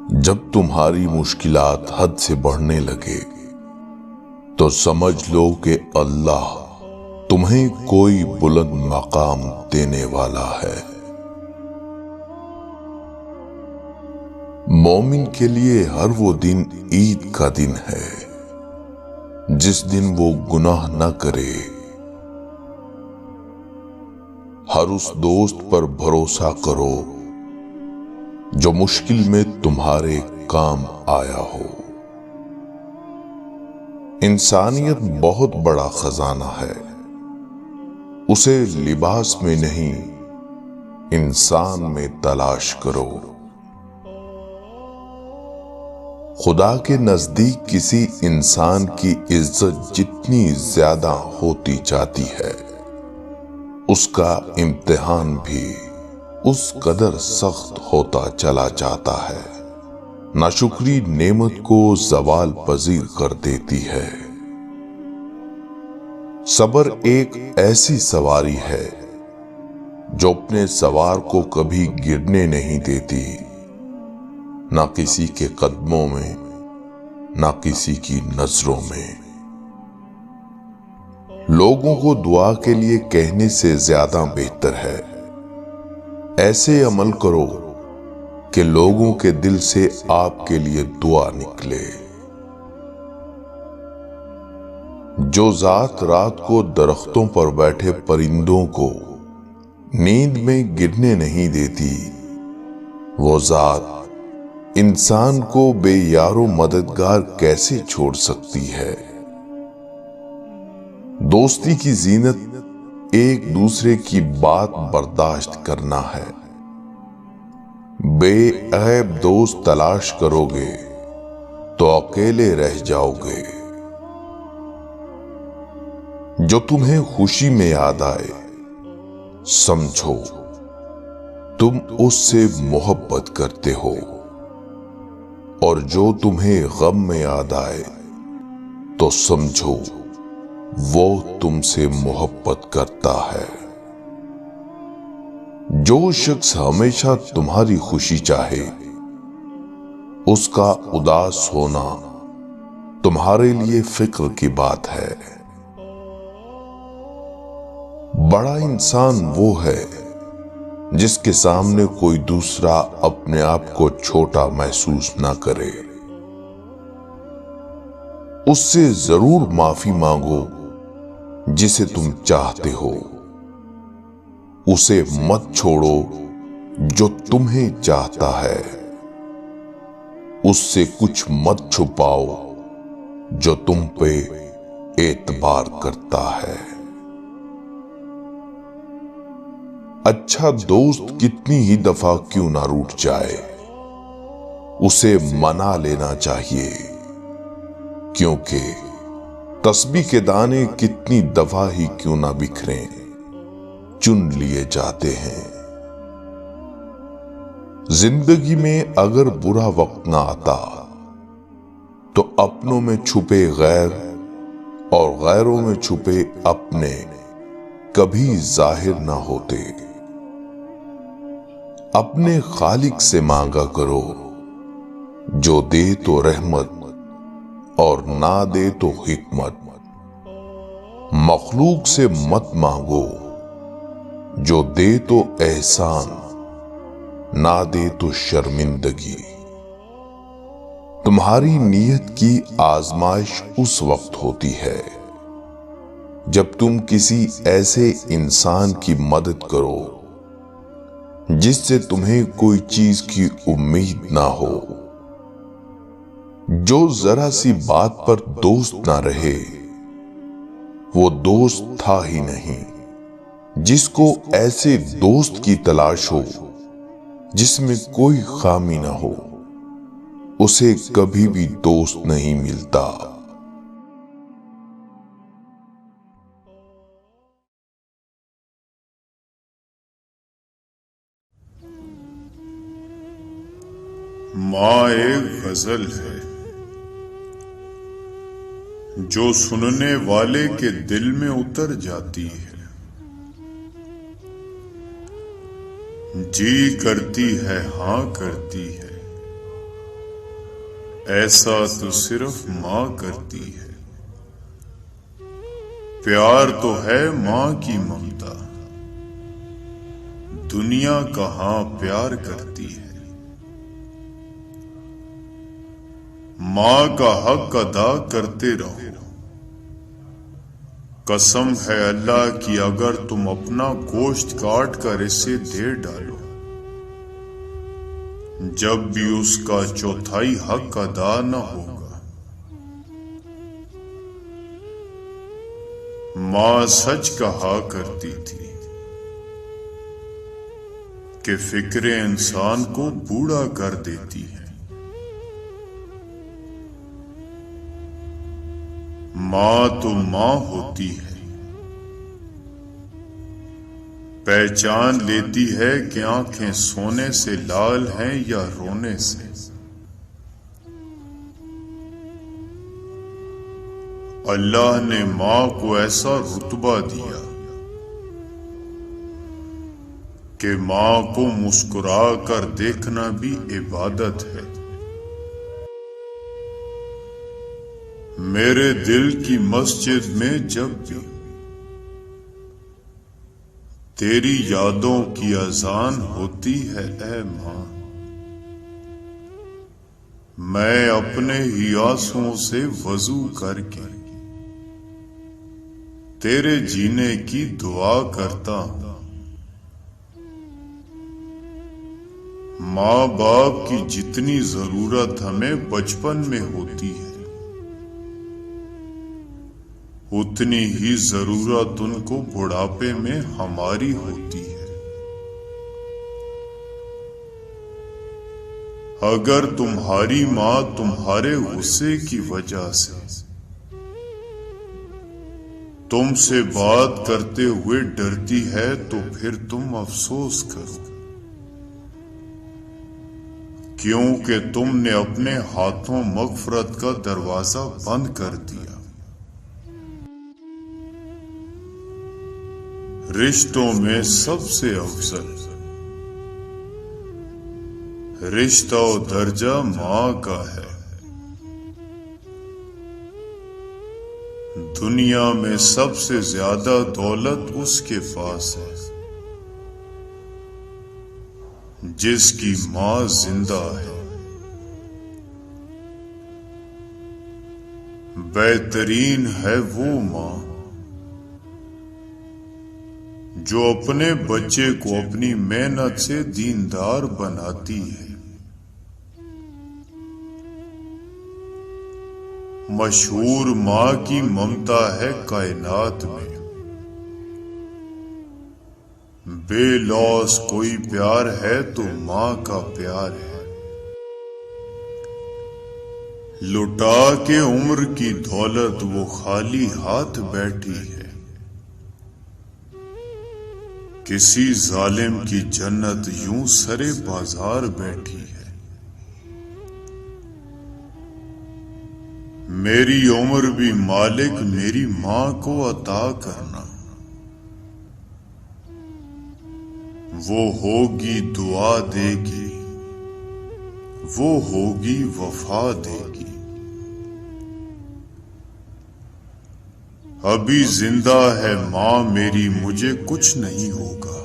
جب تمہاری مشکلات حد سے بڑھنے لگے تو سمجھ لو کہ اللہ تمہیں کوئی بلند مقام دینے والا ہے۔ مومن کے لیے ہر وہ دن عید کا دن ہے جس دن وہ گناہ نہ کرے۔ ہر اس دوست پر بھروسہ کرو جو مشکل میں تمہارے کام آیا ہو۔ انسانیت بہت بڑا خزانہ ہے، اسے لباس میں نہیں انسان میں تلاش کرو۔ خدا کے نزدیک کسی انسان کی عزت جتنی زیادہ ہوتی جاتی ہے اس کا امتحان بھی اس قدر سخت ہوتا چلا جاتا ہے۔ ناشکری نعمت کو زوال پذیر کر دیتی ہے۔ صبر ایک ایسی سواری ہے جو اپنے سوار کو کبھی گرنے نہیں دیتی، نہ کسی کے قدموں میں نہ کسی کی نظروں میں۔ لوگوں کو دعا کے لیے کہنے سے زیادہ بہتر ہے ایسے عمل کرو کہ لوگوں کے دل سے آپ کے لیے دعا نکلے۔ جو ذات رات کو درختوں پر بیٹھے پرندوں کو نیند میں گرنے نہیں دیتی، وہ ذات انسان کو بے یار و مددگار کیسے چھوڑ سکتی ہے؟ دوستی کی زینت ایک دوسرے کی بات برداشت کرنا ہے۔ بے عیب دوست تلاش کرو گے تو اکیلے رہ جاؤ گے۔ جو تمہیں خوشی میں یاد آئے سمجھو تم اس سے محبت کرتے ہو، اور جو تمہیں غم میں یاد آئے تو سمجھو وہ تم سے محبت کرتا ہے۔ جو شخص ہمیشہ تمہاری خوشی چاہے اس کا اداس ہونا تمہارے لیے فکر کی بات ہے۔ بڑا انسان وہ ہے جس کے سامنے کوئی دوسرا اپنے آپ کو چھوٹا محسوس نہ کرے۔ اس سے ضرور معافی مانگو جسے تم چاہتے ہو، اسے مت چھوڑو جو تمہیں چاہتا ہے، اس سے کچھ مت چھپاؤ جو تم پہ اعتبار کرتا ہے۔ اچھا دوست کتنی ہی دفعہ کیوں نہ روٹھ جائے اسے منا لینا چاہیے، کیونکہ تسبیح کے دانے کتنی دفعہ ہی کیوں نہ بکھریں چن لیے جاتے ہیں۔ زندگی میں اگر برا وقت نہ آتا تو اپنوں میں چھپے غیر اور غیروں میں چھپے اپنے کبھی ظاہر نہ ہوتے۔ اپنے خالق سے مانگا کرو جو دے تو رحمت اور نہ دے تو حکمت۔ مخلوق سے مت مانگو جو دے تو احسان نہ دے تو شرمندگی۔ تمہاری نیت کی آزمائش اس وقت ہوتی ہے جب تم کسی ایسے انسان کی مدد کرو جس سے تمہیں کوئی چیز کی امید نہ ہو، جو ذرا سی بات پر دوست نہ رہے وہ دوست تھا ہی نہیں۔ جس کو ایسے دوست کی تلاش ہو جس میں کوئی خامی نہ ہو اسے کبھی بھی دوست نہیں ملتا۔ ماں ایک غزل ہے جو سننے والے کے دل میں اتر جاتی ہے۔ جی کرتی ہے ہاں کرتی ہے، ایسا تو صرف ماں کرتی ہے، پیار تو ہے ماں کی ممتا، دنیا کہاں پیار کرتی ہے۔ ماں کا حق ادا کرتے رہو، قسم ہے اللہ کی اگر تم اپنا گوشت کاٹ کر اسے دے ڈالو، جب بھی اس کا چوتھائی حق ادا نہ ہوگا۔ ماں سچ کہا کرتی تھی کہ فکریں انسان کو بوڑھا کر دیتی ہیں۔ ماں تو ماں ہوتی ہے، پہچان لیتی ہے کہ آنکھیں سونے سے لال ہیں یا رونے سے۔ اللہ نے ماں کو ایسا رتبہ دیا کہ ماں کو مسکرا کر دیکھنا بھی عبادت ہے۔ میرے دل کی مسجد میں جب بھی تیری یادوں کی اذان ہوتی ہے اے ماں، میں اپنے ہی آنسوؤں سے وضو کر کے تیرے جینے کی دعا کرتا ہوں۔ ماں باپ کی جتنی ضرورت ہمیں بچپن میں ہوتی ہے، اتنی ہی ضرورت ان کو بڑھاپے میں ہماری ہوتی ہے۔ اگر تمہاری ماں تمہارے غصے کی وجہ سے تم سے بات کرتے ہوئے ڈرتی ہے تو پھر تم افسوس کرو، کیونکہ تم نے اپنے ہاتھوں مغفرت کا دروازہ بند کر دیا۔ رشتوں میں سب سے افضل رشتہ و درجہ ماں کا ہے۔ دنیا میں سب سے زیادہ دولت اس کے پاس ہے جس کی ماں زندہ ہے۔ بہترین ہے وہ ماں جو اپنے بچے کو اپنی محنت سے دیندار بناتی ہے۔ مشہور ماں کی ممتا ہے کائنات میں، بے لوث کوئی پیار ہے تو ماں کا پیار ہے۔ لٹا کے عمر کی دولت وہ خالی ہاتھ بیٹھی ہے، کسی ظالم کی جنت یوں سرے بازار بیٹھی ہے۔ میری عمر بھی مالک میری ماں کو عطا کرنا، وہ ہوگی دعا دے گی، وہ ہوگی وفا دے گی۔ ابھی زندہ ہے ماں میری مجھے کچھ نہیں ہوگا،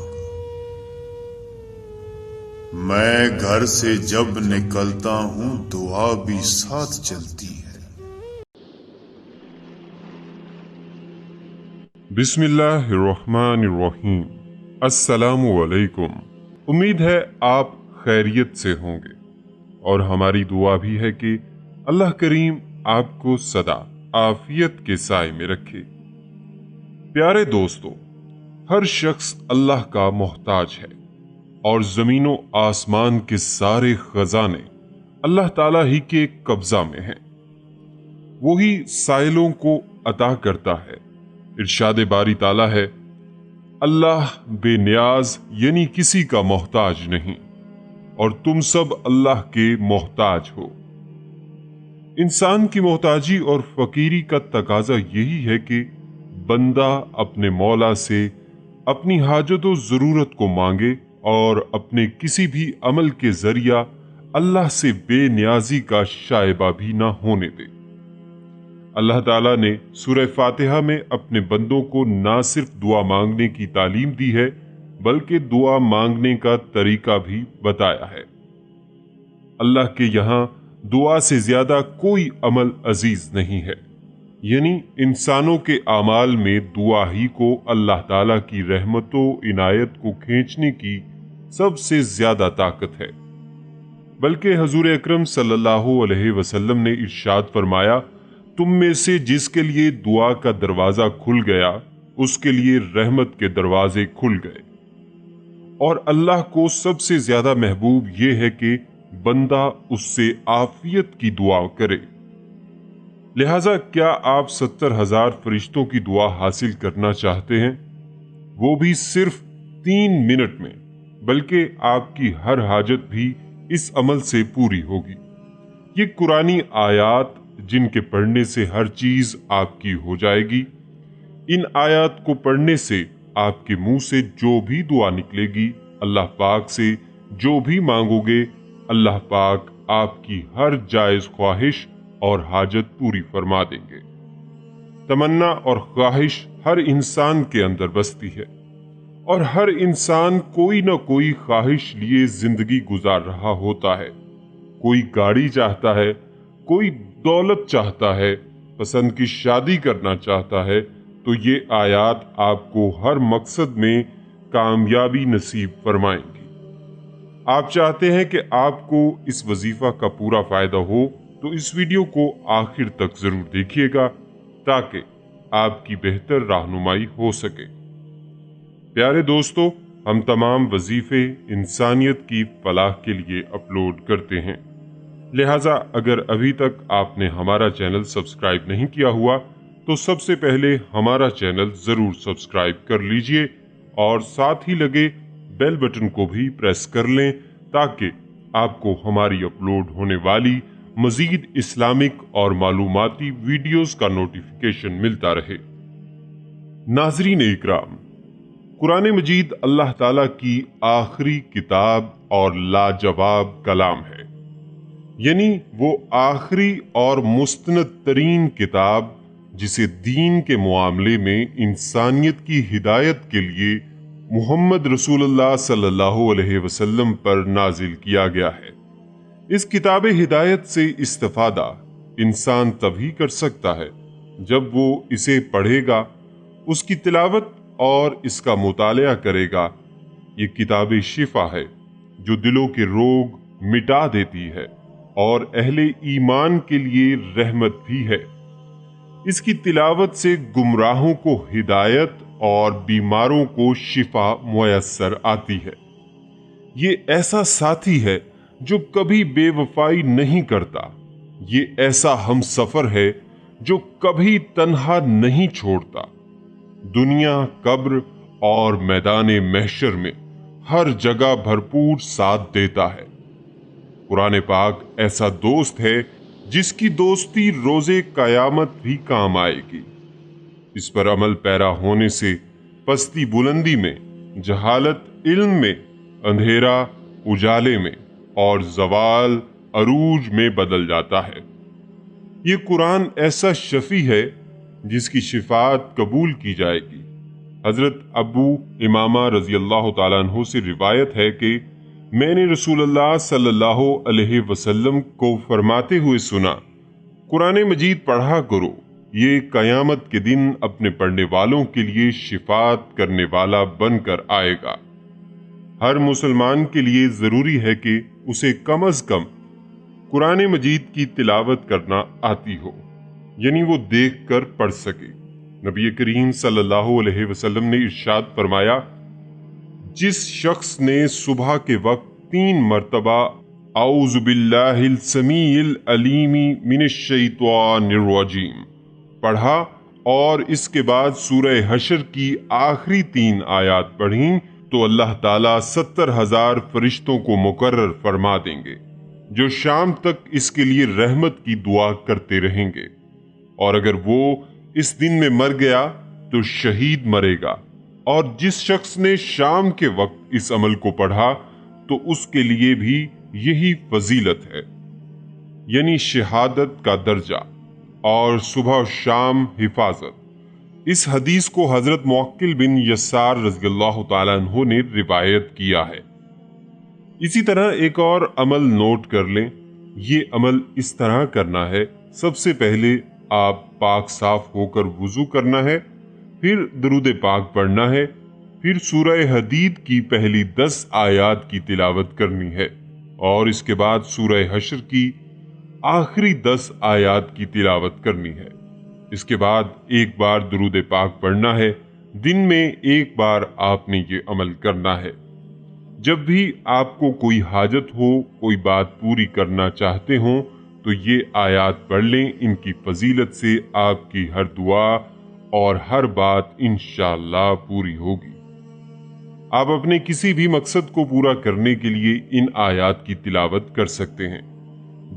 میں گھر سے جب نکلتا ہوں دعا بھی ساتھ چلتی ہے۔ بسم اللہ الرحمن الرحیم۔ السلام علیکم۔ امید ہے آپ خیریت سے ہوں گے، اور ہماری دعا بھی ہے کہ اللہ کریم آپ کو سدا عافیت کے سائے میں رکھے۔ پیارے دوستو، ہر شخص اللہ کا محتاج ہے، اور زمین و آسمان کے سارے خزانے اللہ تعالیٰ ہی کے قبضہ میں ہیں۔ وہی سائلوں کو عطا کرتا ہے۔ ارشاد باری تعالیٰ ہے، اللہ بے نیاز یعنی کسی کا محتاج نہیں، اور تم سب اللہ کے محتاج ہو۔ انسان کی محتاجی اور فقیری کا تقاضا یہی ہے کہ بندہ اپنے مولا سے اپنی حاجت و ضرورت کو مانگے اور اپنے کسی بھی عمل کے ذریعہ اللہ سے بے نیازی کا شائبہ بھی نہ ہونے دے۔ اللہ تعالیٰ نے سورہ فاتحہ میں اپنے بندوں کو نہ صرف دعا مانگنے کی تعلیم دی ہے بلکہ دعا مانگنے کا طریقہ بھی بتایا ہے۔ اللہ کے یہاں دعا سے زیادہ کوئی عمل عزیز نہیں ہے، یعنی انسانوں کے اعمال میں دعا ہی کو اللہ تعالیٰ کی رحمت و عنایت کو کھینچنے کی سب سے زیادہ طاقت ہے۔ بلکہ حضور اکرم صلی اللہ علیہ وسلم نے ارشاد فرمایا، تم میں سے جس کے لیے دعا کا دروازہ کھل گیا اس کے لیے رحمت کے دروازے کھل گئے۔ اور اللہ کو سب سے زیادہ محبوب یہ ہے کہ بندہ اس سے عافیت کی دعا کرے۔ لہذا کیا آپ 70,000 فرشتوں کی دعا حاصل کرنا چاہتے ہیں؟ وہ بھی صرف 3 منٹ میں، بلکہ آپ کی ہر حاجت بھی اس عمل سے پوری ہوگی۔ یہ قرآنی آیات جن کے پڑھنے سے ہر چیز آپ کی ہو جائے گی، ان آیات کو پڑھنے سے آپ کے منہ سے جو بھی دعا نکلے گی، اللہ پاک سے جو بھی مانگو گے، اللہ پاک آپ کی ہر جائز خواہش اور حاجت پوری فرما دیں گے۔ تمنا اور خواہش ہر انسان کے اندر بستی ہے، اور ہر انسان کوئی نہ کوئی خواہش لیے زندگی گزار رہا ہوتا ہے۔ کوئی گاڑی چاہتا ہے، کوئی دولت چاہتا ہے، پسند کی شادی کرنا چاہتا ہے، تو یہ آیات آپ کو ہر مقصد میں کامیابی نصیب فرمائیں گی۔ آپ چاہتے ہیں کہ آپ کو اس وظیفہ کا پورا فائدہ ہو تو اس ویڈیو کو آخر تک ضرور دیکھیے گا تاکہ آپ کی بہتر رہنمائی ہو سکے۔ پیارے دوستو، ہم تمام وظیفے انسانیت کی فلاح کے لیے اپلوڈ کرتے ہیں، لہٰذا اگر ابھی تک آپ نے ہمارا چینل سبسکرائب نہیں کیا ہوا تو سب سے پہلے ہمارا چینل ضرور سبسکرائب کر لیجئے اور ساتھ ہی لگے بیل بٹن کو بھی پریس کر لیں تاکہ آپ کو ہماری اپلوڈ ہونے والی مزید اسلامک اور معلوماتی ویڈیوز کا نوٹیفیکیشن ملتا رہے۔ ناظرین اکرام، قرآن مجید اللہ تعالیٰ کی آخری کتاب اور لاجواب کلام ہے، یعنی وہ آخری اور مستند ترین کتاب جسے دین کے معاملے میں انسانیت کی ہدایت کے لیے محمد رسول اللہ صلی اللہ علیہ وسلم پر نازل کیا گیا ہے۔ اس کتاب ہدایت سے استفادہ انسان تبھی کر سکتا ہے جب وہ اسے پڑھے گا، اس کی تلاوت اور اس کا مطالعہ کرے گا۔ یہ کتاب شفا ہے جو دلوں کے روگ مٹا دیتی ہے اور اہل ایمان کے لیے رحمت بھی ہے۔ اس کی تلاوت سے گمراہوں کو ہدایت اور بیماروں کو شفا میسر آتی ہے۔ یہ ایسا ساتھی ہے جو کبھی بے وفائی نہیں کرتا، یہ ایسا ہم سفر ہے جو کبھی تنہا نہیں چھوڑتا۔ دنیا، قبر اور میدان محشر میں ہر جگہ بھرپور ساتھ دیتا ہے۔ قرآن پاک ایسا دوست ہے جس کی دوستی روز قیامت بھی کام آئے گی۔ اس پر عمل پیرا ہونے سے پستی بلندی میں، جہالت علم میں، اندھیرا اجالے میں اور زوال عروج میں بدل جاتا ہے۔ یہ قرآن ایسا شفیع ہے جس کی شفاعت قبول کی جائے گی۔ حضرت ابو امامہ رضی اللہ تعالیٰ عنہ سے روایت ہے کہ میں نے رسول اللہ صلی اللہ علیہ وسلم کو فرماتے ہوئے سنا، قرآن مجید پڑھا کرو، یہ قیامت کے دن اپنے پڑھنے والوں کے لیے شفاعت کرنے والا بن کر آئے گا۔ ہر مسلمان کے لیے ضروری ہے کہ اسے کم از کم قرآن مجید کی تلاوت کرنا آتی ہو، یعنی وہ دیکھ کر پڑھ سکے۔ نبی کریم صلی اللہ علیہ وسلم نے ارشاد فرمایا، جس شخص نے صبح کے وقت 3 مرتبہ اعوذ باللہ السمیع العلیم من الشیطان الرجیم پڑھا اور اس کے بعد سورہ حشر کی آخری 3 آیات پڑھیں تو اللہ تعالیٰ 70,000 فرشتوں کو مقرر فرما دیں گے جو شام تک اس کے لیے رحمت کی دعا کرتے رہیں گے، اور اگر وہ اس دن میں مر گیا تو شہید مرے گا، اور جس شخص نے شام کے وقت اس عمل کو پڑھا تو اس کے لیے بھی یہی فضیلت ہے، یعنی شہادت کا درجہ اور صبح و شام حفاظت۔ اس حدیث کو حضرت معقل بن یسار رضی اللہ تعالیٰ عنہ نے روایت کیا ہے۔ اسی طرح ایک اور عمل نوٹ کر لیں، یہ عمل اس طرح کرنا ہے: سب سے پہلے آپ پاک صاف ہو کر وضو کرنا ہے، پھر درود پاک پڑھنا ہے، پھر سورہ حدید کی پہلی 10 آیات کی تلاوت کرنی ہے، اور اس کے بعد سورہ حشر کی آخری 10 آیات کی تلاوت کرنی ہے۔ اس کے بعد ایک بار درود پاک پڑھنا ہے۔ دن میں ایک بار آپ نے یہ عمل کرنا ہے۔ جب بھی آپ کو کوئی حاجت ہو، کوئی بات پوری کرنا چاہتے ہوں تو یہ آیات پڑھ لیں۔ ان کی فضیلت سے آپ کی ہر دعا اور ہر بات انشاءاللہ پوری ہوگی۔ آپ اپنے کسی بھی مقصد کو پورا کرنے کے لیے ان آیات کی تلاوت کر سکتے ہیں۔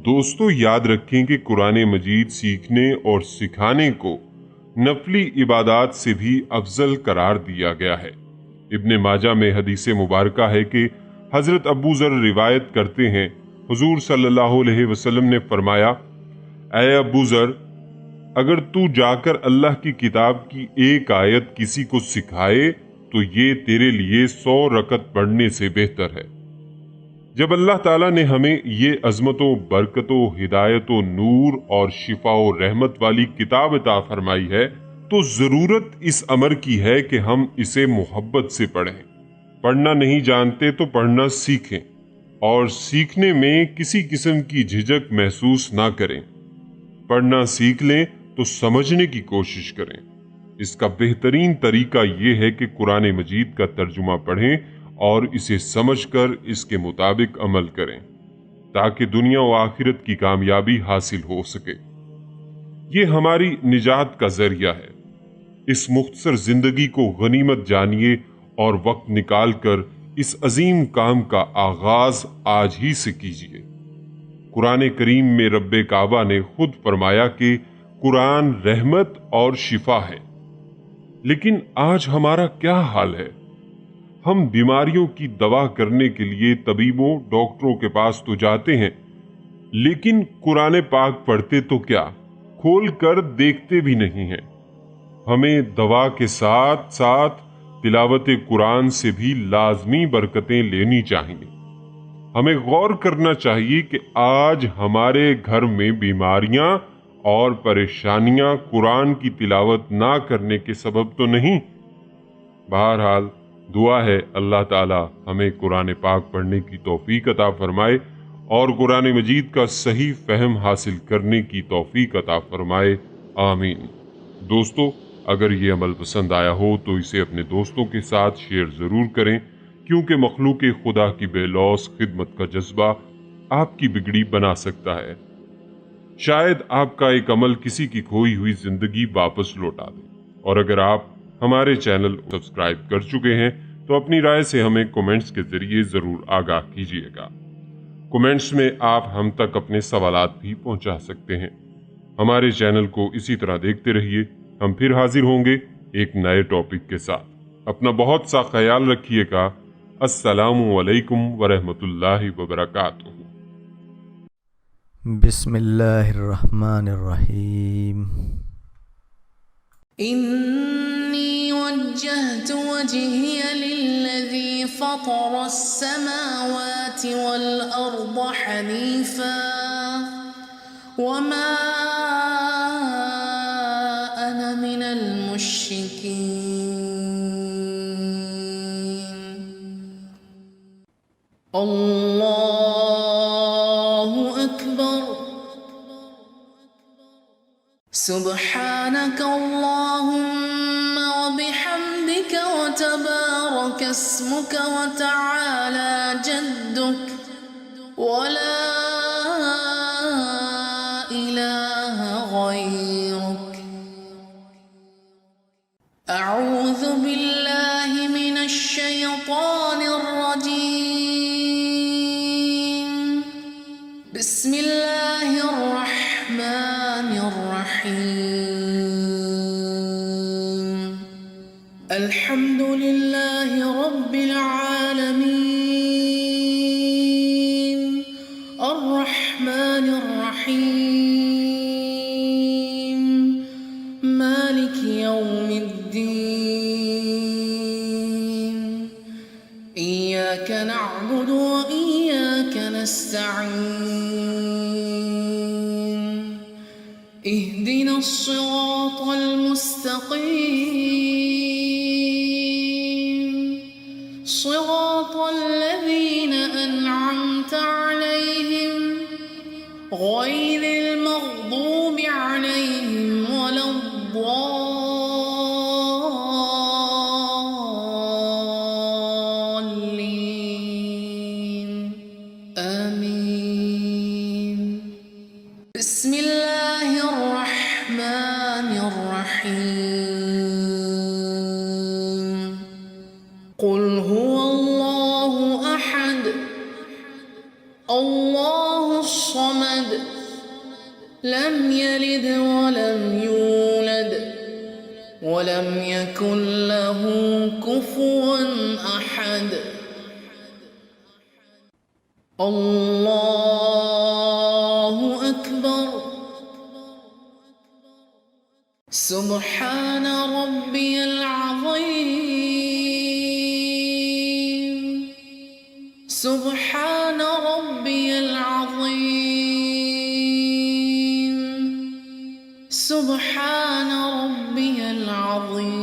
دوستو، یاد رکھیں کہ قرآن مجید سیکھنے اور سکھانے کو نفلی عبادات سے بھی افضل قرار دیا گیا ہے۔ ابن ماجہ میں حدیث مبارکہ ہے کہ حضرت ابو ذر روایت کرتے ہیں، حضور صلی اللہ علیہ وسلم نے فرمایا: اے ابو ذر، اگر تو جا کر اللہ کی کتاب کی ایک آیت کسی کو سکھائے تو یہ تیرے لیے 100 رکعت پڑھنے سے بہتر ہے۔ جب اللہ تعالیٰ نے ہمیں یہ عظمت و برکت و ہدایت و نور اور شفا و رحمت والی کتاب عطا فرمائی ہے تو ضرورت اس امر کی ہے کہ ہم اسے محبت سے پڑھیں۔ پڑھنا نہیں جانتے تو پڑھنا سیکھیں، اور سیکھنے میں کسی قسم کی جھجک محسوس نہ کریں۔ پڑھنا سیکھ لیں تو سمجھنے کی کوشش کریں۔ اس کا بہترین طریقہ یہ ہے کہ قرآن مجید کا ترجمہ پڑھیں اور اسے سمجھ کر اس کے مطابق عمل کریں، تاکہ دنیا و آخرت کی کامیابی حاصل ہو سکے۔ یہ ہماری نجات کا ذریعہ ہے۔ اس مختصر زندگی کو غنیمت جانیے اور وقت نکال کر اس عظیم کام کا آغاز آج ہی سے کیجیے۔ قرآن کریم میں رب کعبہ نے خود فرمایا کہ قرآن رحمت اور شفا ہے، لیکن آج ہمارا کیا حال ہے؟ ہم بیماریوں کی دوا کرنے کے لیے طبیبوں، ڈاکٹروں کے پاس تو جاتے ہیں، لیکن قرآن پاک پڑھتے تو کیا، کھول کر دیکھتے بھی نہیں ہیں۔ ہمیں دوا کے ساتھ ساتھ تلاوت قرآن سے بھی لازمی برکتیں لینی چاہیے۔ ہمیں غور کرنا چاہیے کہ آج ہمارے گھر میں بیماریاں اور پریشانیاں قرآن کی تلاوت نہ کرنے کے سبب تو نہیں۔ بہرحال دعا ہے اللہ تعالی ہمیں قرآن پاک پڑھنے کی توفیق عطا فرمائے اور قرآن مجید کا صحیح فہم حاصل کرنے کی توفیق عطا فرمائے، آمین۔ دوستو، اگر یہ عمل پسند آیا ہو تو اسے اپنے دوستوں کے ساتھ شیئر ضرور کریں، کیونکہ مخلوق خدا کی بے لوث خدمت کا جذبہ آپ کی بگڑی بنا سکتا ہے۔ شاید آپ کا ایک عمل کسی کی کھوئی ہوئی زندگی واپس لوٹا دے۔ اور اگر آپ ہمارے چینل سبسکرائب کر چکے ہیں تو اپنی رائے سے ہمیں کومنٹس کے ذریعے ضرور آگاہ کیجیے گا۔ کومنٹس میں آپ ہم تک اپنے سوالات بھی پہنچا سکتے ہیں۔ ہمارے چینل کو اسی طرح دیکھتے رہیے۔ ہم پھر حاضر ہوں گے ایک نئے ٹاپک کے ساتھ۔ اپنا بہت سا خیال رکھیے گا۔ السلام علیکم ورحمۃ اللہ وبرکاتہ۔ بسم اللہ الرحمن الرحیم۔ إني وجهت وجهي للذي فطر السماوات والأرض حنيفا وما أنا من المشركين۔ الله أكبر، سبحانك اللهم وبحمدك وتبارك اسمك وتعالى جدك ولا إله غيرك، أعوذ بالله من الشيطان الرجيم، بسم الله الرحمن الرحيم، الحمد لله رب العالمين، مالك يوم الدين إياك نعبد وإياك نستعين اهدنا الصراط المستقيم صراط الذين أنعمت عليهم غير المغضوب عليهم ولا الضالين آمين. بسم الله الرحمن الرحيم قل هو الله أحد الله الصمد لم يلد ولم يولد ولم يكن له كفوا أحد. الله أكبر. سبحان ربي العظيم سبحان ربي العظيم سبحان ربي العظيم.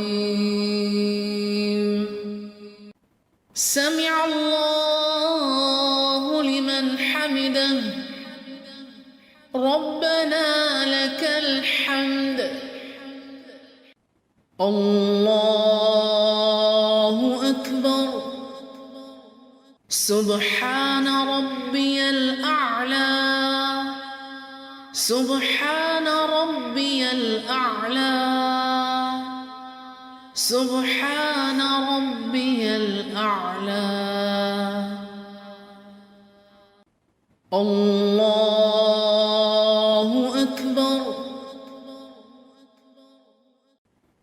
سمع الله لمن حمده ربنا لك الحمد. الله أكبر. سبحان ربي الأعلى سبحان ربي الأعلى سبحان ربي الأعلى. الله أكبر.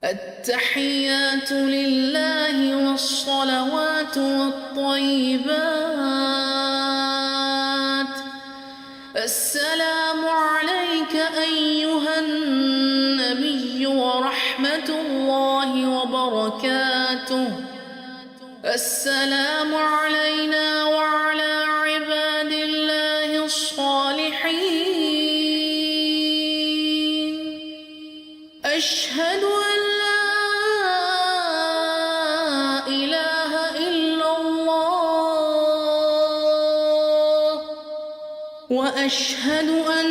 التحيات لله والصلوات والطيبات. السلام عليك أيها النبي ورحمة الله وبركاته. السلام علينا وعلى عباد الله الصالحين. أشهد أن لا إله إلا الله وأشهد أن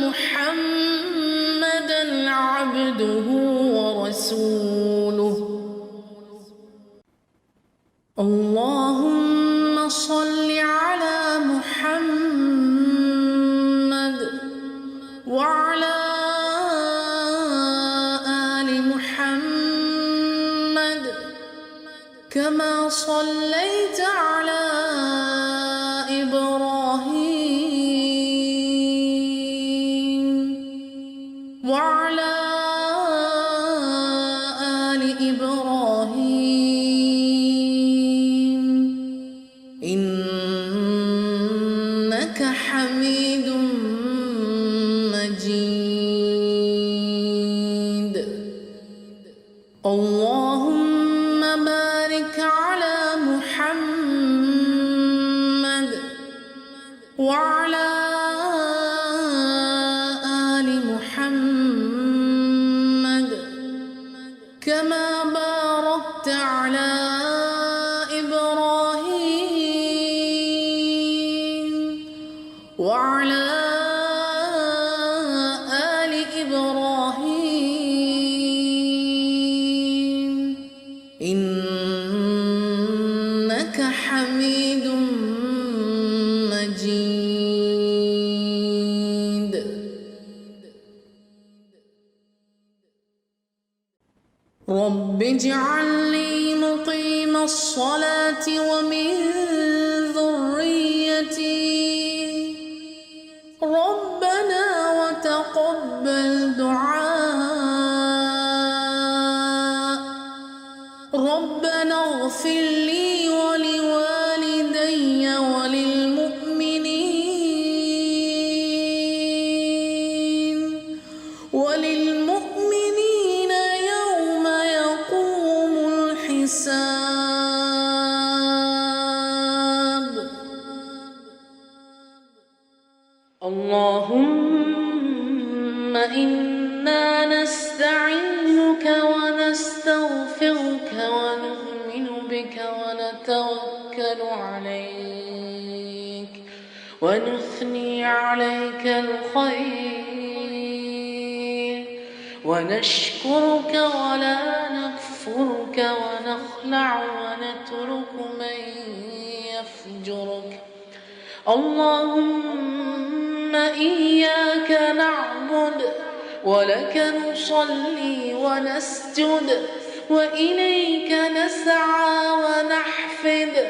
محمدًا عبده ورسوله. اللهم صل على محمد وعلى آل محمد كما صليت على إبراهيم وعلى آل إبراهيم إنك حميد مجيد. اللهم بارك على محمد وعلى آل محمد كما باركت على إبراهيم وعلى آل إبراهيم إنك حميد مجيد. رب اجعلني مقيم الصلاة ومن ذريتي ربنا وتقبل دعاء. ربنا اغفر لي ولوالدي وللمؤمنين ونستعينك ونستغفرك ونؤمن بك ونتوكل عليك ونثني عليك الخير ونشكرك ولا نكفرك ونخلع ونترك من يفجرك اللهم إياك نعبد ولك نصلي ونسجد وإليك نسعى ونحفد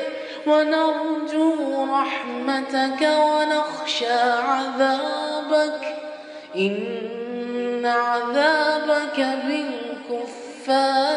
ونرجو رحمتك ونخشى عذابك إن عذابك بالكفار